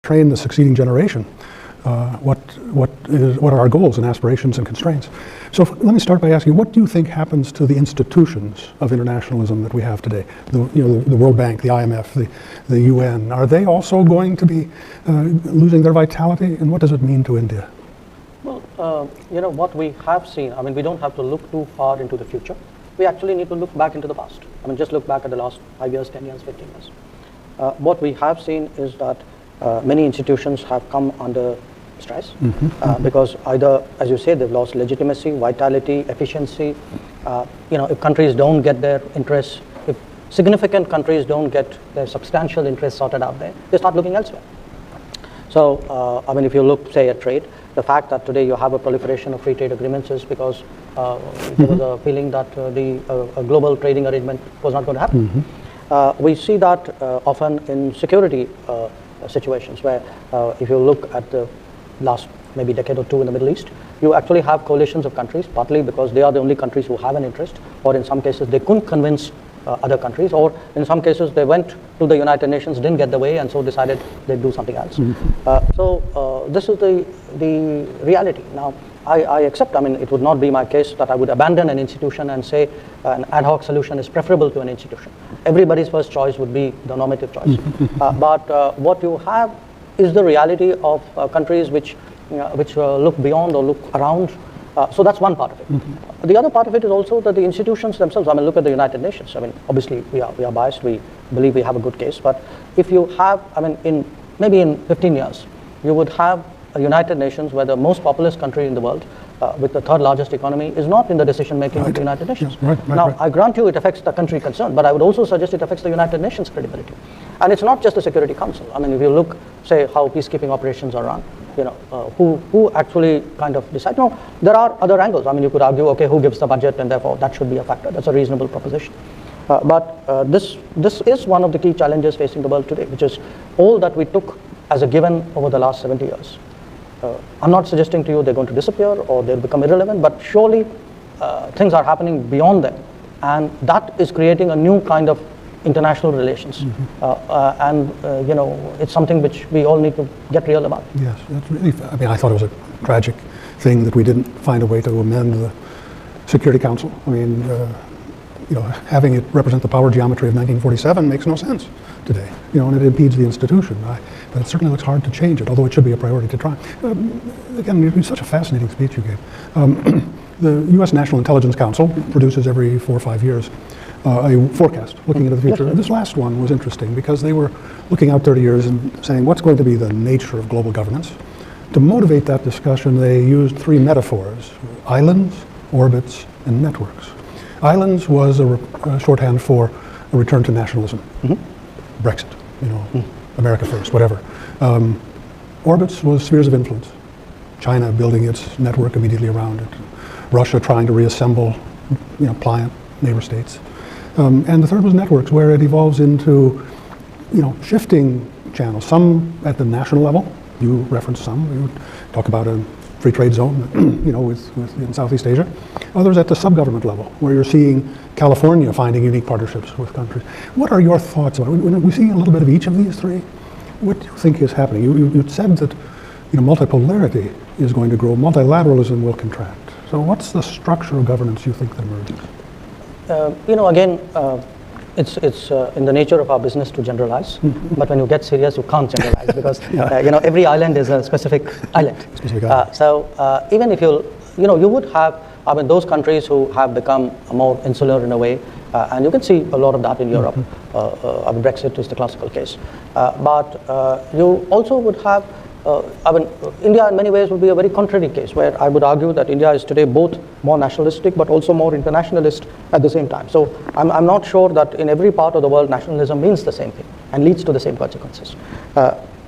train the succeeding generation. What are our goals and aspirations and constraints? So let me start by asking you, what do you think happens to the institutions of internationalism that we have today? The World Bank, the IMF, the UN, are they also going to be losing their vitality? And what does it mean to India? Well, what we have seen, I mean, we don't have to look too far into the future. We actually need to look back into the past. I mean, just look back at the last 5 years, 10 years, 15 years. What we have seen is that many institutions have come under stress because either, as you say, they've lost legitimacy, vitality, efficiency. If countries don't get their interests, if significant countries don't get their substantial interests sorted out there, they start looking elsewhere. So, I mean, if you look, say, at trade, the fact that today you have a proliferation of free trade agreements is because there was a feeling that a global trading arrangement was not going to happen. We see that often in security situations where if you look at the last maybe decade or two in the Middle East, you actually have coalitions of countries, partly because they are the only countries who have an interest, or in some cases they couldn't convince other countries, or in some cases they went to the United Nations, didn't get the way, and so decided they'd do something else. So this is the reality. Now, I accept, I mean, it would not be my case that I would abandon an institution and say an ad hoc solution is preferable to an institution. Everybody's first choice would be the normative choice. But what you have is the reality of countries which look beyond or look around. So that's one part of it. The other part of it is also that the institutions themselves, I mean, look at the United Nations. I mean, obviously we are biased, we believe we have a good case, but if you have, I mean, maybe in 15 years, you would have a United Nations where the most populous country in the world, with the third largest economy, is not in the decision making of the United Nations. Now, I grant you it affects the country concerned, but I would also suggest it affects the United Nations credibility. And it's not just the Security Council. I mean, if you look, say, how peacekeeping operations are run, who actually kind of decide? No, there are other angles. I mean, you could argue, okay, who gives the budget, and therefore that should be a factor. That's a reasonable proposition. But this is one of the key challenges facing the world today, which is all that we took as a given over the last 70 years. I'm not suggesting to you they're going to disappear or they'll become irrelevant, but surely things are happening beyond them, and that is creating a new kind of international relations, and it's something which we all need to get real about. Yes, that's really. I mean, I thought it was a tragic thing that we didn't find a way to amend the Security Council. I mean, having it represent the power geometry of 1947 makes no sense today. And it impedes the institution. But it certainly looks hard to change it, although it should be a priority to try. Again, it was such a fascinating speech you gave. The U.S. National Intelligence Council produces every 4 or 5 years a forecast looking into the future. This last one was interesting because they were looking out 30 years and saying what's going to be the nature of global governance. To motivate that discussion, they used 3 metaphors: islands, orbits, and networks. Islands was a shorthand for a return to nationalism. Brexit, America first, whatever. Orbits was spheres of influence. China building its network immediately around it. Russia trying to reassemble, pliant neighbor states. And the third was networks, where it evolves into, shifting channels. Some at the national level. You referenced some. You talk about a free trade zone, in Southeast Asia. Others at the sub-government level, where you're seeing California finding unique partnerships with countries. What are your thoughts about it? We see a little bit of each of these 3. What do you think is happening? You said that, multipolarity is going to grow, multilateralism will contract. So what's the structure of governance you think that emerges? Again, it's in the nature of our business to generalize, but when you get serious, you can't generalize because every island is a specific island. So even if you would have, I mean, those countries who have become more insular in a way, and you can see a lot of that in Europe. Brexit is the classical case, but you also would have. India in many ways would be a very contrary case, where I would argue that India is today both more nationalistic but also more internationalist at the same time. So I'm not sure that in every part of the world nationalism means the same thing and leads to the same consequences.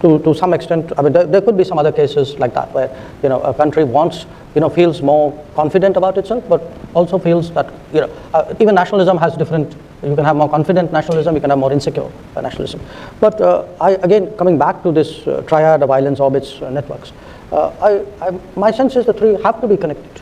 To some extent, I mean, there could be some other cases like that, where a country feels more confident about itself, but also feels that even nationalism has different. You can have more confident nationalism, you can have more insecure nationalism. But again, coming back to this triad of islands, orbits, networks, my sense is the 3 have to be connected.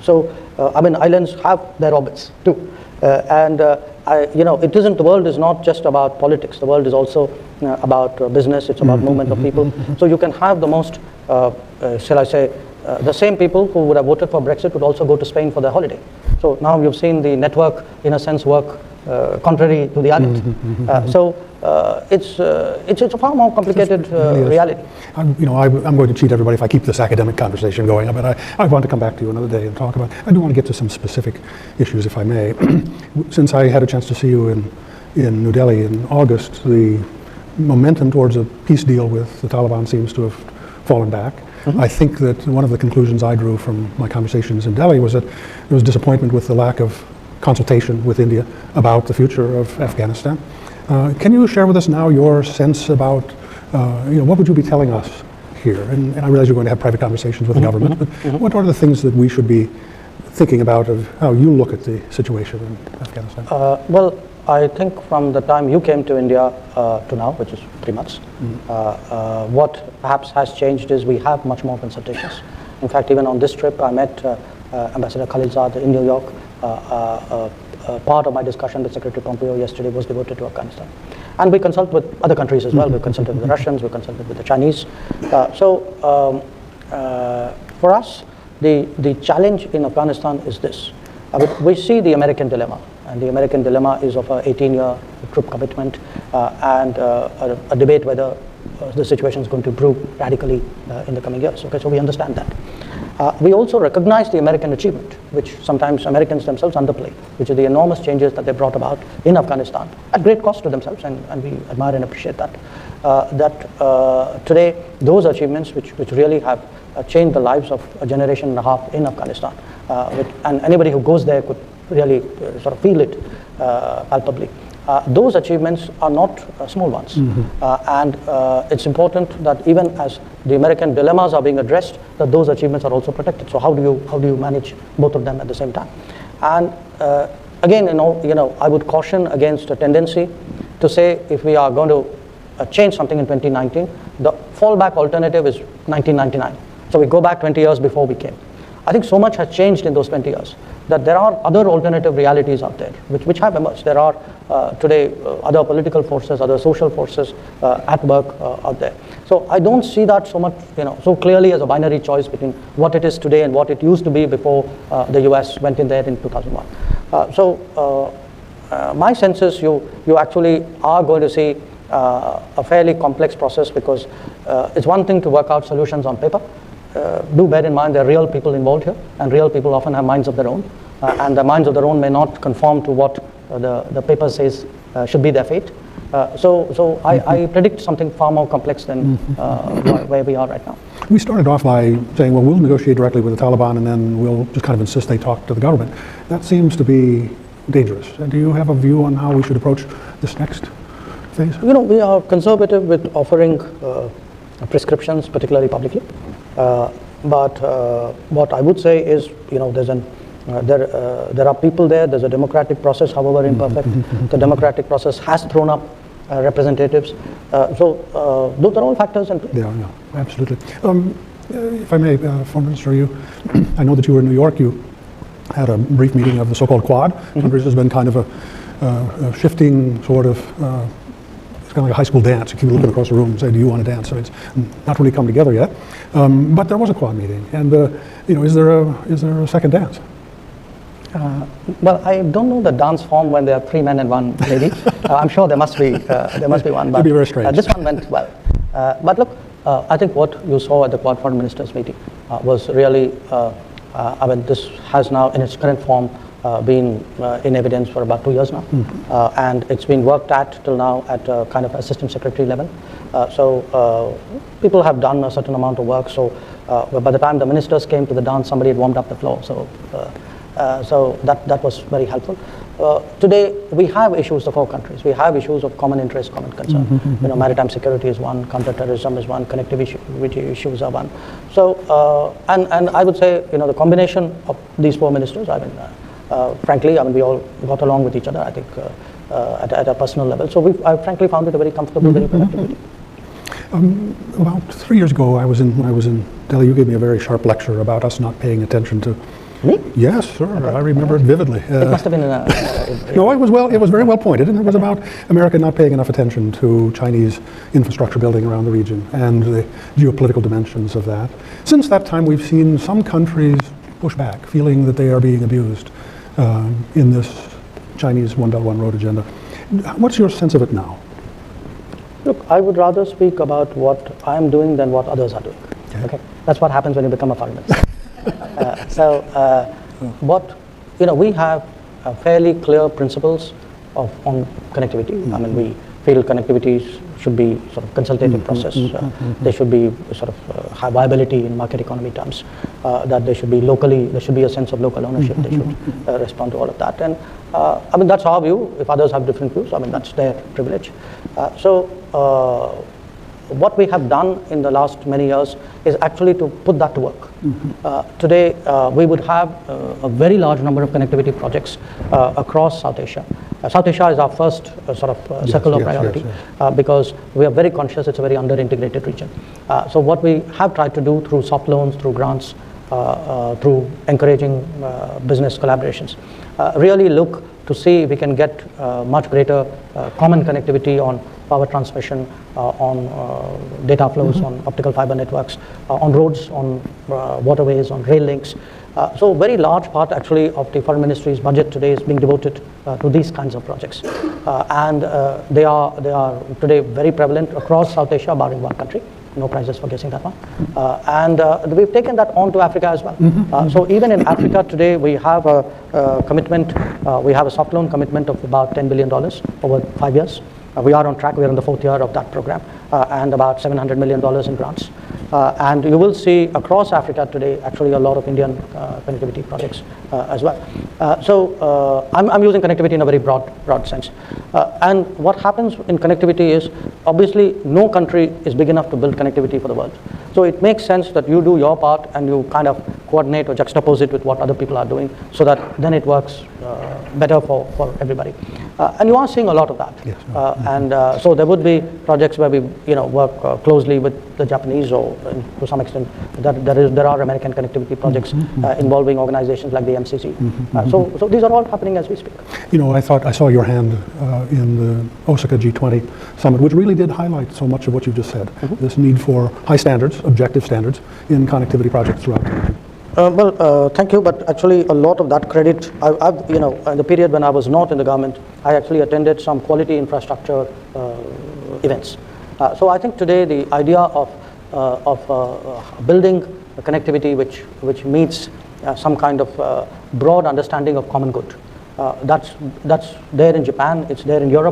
So, islands have their orbits too. And it isn't, the world is not just about politics. The world is also about business. It's about movement of people. So you can have the most, shall I say, the same people who would have voted for Brexit would also go to Spain for their holiday. So now you've seen the network, in a sense, work contrary to the adult. It's a far more complicated reality. I'm going to cheat everybody if I keep this academic conversation going, but I want to come back to you another day and talk about, I do want to get to some specific issues, if I may. Since I had a chance to see you in New Delhi in August, the momentum towards a peace deal with the Taliban seems to have fallen back. I think that one of the conclusions I drew from my conversations in Delhi was that there was disappointment with the lack of consultation with India about the future of Afghanistan. Can you share with us now your sense about, what would you be telling us here? And I realize you're going to have private conversations with the government, but what are the things that we should be thinking about of how you look at the situation in Afghanistan? Well, I think from the time you came to India to now, which is 3 months, what perhaps has changed is we have much more consultations. In fact, even on this trip, I met Ambassador Khalilzad in New York. Part of my discussion with Secretary Pompeo yesterday was devoted to Afghanistan. And we consult with other countries as well. We consulted with the Russians, we consulted with the Chinese. For us, the challenge in Afghanistan is this. We see the American dilemma, and the American dilemma is of an 18-year troop commitment and a debate whether the situation is going to improve radically in the coming years. Okay, so we understand that. We also recognize the American achievement, which sometimes Americans themselves underplay, which are the enormous changes that they brought about in Afghanistan at great cost to themselves, and we admire and appreciate that. Today, those achievements which really have changed the lives of a generation and a half in Afghanistan, and anybody who goes there could really sort of feel it palpably. Those achievements are not small ones, and it's important that even as the American dilemmas are being addressed, that those achievements are also protected. So how do you manage both of them at the same time? And again, I would caution against a tendency to say if we are going to change something in 2019, the fallback alternative is 1999. So we go back 20 years before we came. I think so much has changed in those 20 years that there are other alternative realities out there which have emerged. There are today other political forces, other social forces at work out there. So I don't see that so much, so clearly as a binary choice between what it is today and what it used to be before the US went in there in 2001. My sense is you actually are going to see a fairly complex process, because it's one thing to work out solutions on paper. Do bear in mind there are real people involved here, and real people often have minds of their own, and the minds of their own may not conform to what the paper says should be their fate. So I predict something far more complex than where we are right now. We started off by saying, well, we'll negotiate directly with the Taliban and then we'll just kind of insist they talk to the government. That seems to be dangerous. And do you have a view on how we should approach this next phase? We are conservative with offering prescriptions, particularly publicly. But what I would say is, there are people there. There's a democratic process, however imperfect. The democratic process has thrown up representatives. So those are all factors. Yeah, absolutely. If I may, Foreign Minister, I know that you were in New York. You had a brief meeting of the so-called Quad. Countries has been kind of a shifting sort of. It's kind of like a high school dance. You keep looking across the room and say, do you want to dance? So it's not really come together yet. But there was a Quad meeting. And, is there a second dance? Well, I don't know the dance form when there are 3 men and 1 lady. I'm sure there must be one. But it'd be very strange. This one went well. But look, I think what you saw at the Quad Foreign Ministers meeting was really, this has now in its current form been in evidence for about 2 years now, and it's been worked at till now at a kind of assistant secretary level. So people have done a certain amount of work. So by the time the ministers came to the dance, somebody had warmed up the floor. So that was very helpful. Today we have issues of 4 countries. We have issues of common interest, common concern. Maritime security is one, counterterrorism is one, connectivity issues are one. So and I would say the combination of these 4 ministers, frankly, we all got along with each other, I think, at a personal level. So I frankly found it a very comfortable, very productive meeting. About 3 years ago, when I was in Delhi, you gave me a very sharp lecture about us not paying attention to Me? Yes, sir. I remember it vividly. It must have been No, it was very well pointed, and it was about America not paying enough attention to Chinese infrastructure building around the region and the geopolitical dimensions of that. Since that time, we've seen some countries push back, feeling that they are being abused in this Chinese One Belt One Road agenda. What's your sense of it now? Look, I would rather speak about what I'm doing than what others are doing. Okay? That's what happens when you become a foreign minister. We have fairly clear principles on connectivity. I mean, we feel connectivity should be sort of consultative process. They should be sort of high viability in market economy terms. That there should be a sense of local ownership. They should respond to all of that. And I mean, that's our view. If others have different views, I mean, that's their privilege. What we have done in the last many years is actually to put that to work. Today, we would have a very large number of connectivity projects across South Asia. South Asia is our first circle of priority because we are very conscious it's a very under-integrated region. So what we have tried to do through soft loans, through grants, through encouraging business collaborations, really look to see if we can get much greater common connectivity on power transmission, on data flows, on optical fiber networks, on roads, on waterways, on rail links. So a very large part actually of the Foreign Ministry's budget today is being devoted to these kinds of projects. And they are today very prevalent across South Asia, barring one country. No prizes for guessing that one. And we've taken that on to Africa as well. So even in Africa today, we have a commitment, we have a soft loan commitment of about $10 billion over 5 years. We are on track, we're in the 4th year of that program, and about $700 million in grants. And you will see across Africa today actually a lot of Indian connectivity projects as well. I'm using connectivity in a very broad sense. And what happens in connectivity is, obviously no country is big enough to build connectivity for the world. So it makes sense that you do your part and you kind of coordinate or juxtapose it with what other people are doing so that then it works better for everybody. And you are seeing a lot of that. Yes. So there would be projects where we work closely with the Japanese, or to some extent there are American connectivity projects involving organizations like the MCC. So these are all happening as we speak. I saw your hand in the Osaka G20 summit, which really did highlight so much of what you just said. This need for high standards, objective standards, in connectivity projects throughout the region. Thank you, but actually a lot of that credit, in the period when I was not in the government, I actually attended some quality infrastructure events. So I think today the idea of building a connectivity which meets some kind of broad understanding of common good, that's there in Japan, it's there in Europe.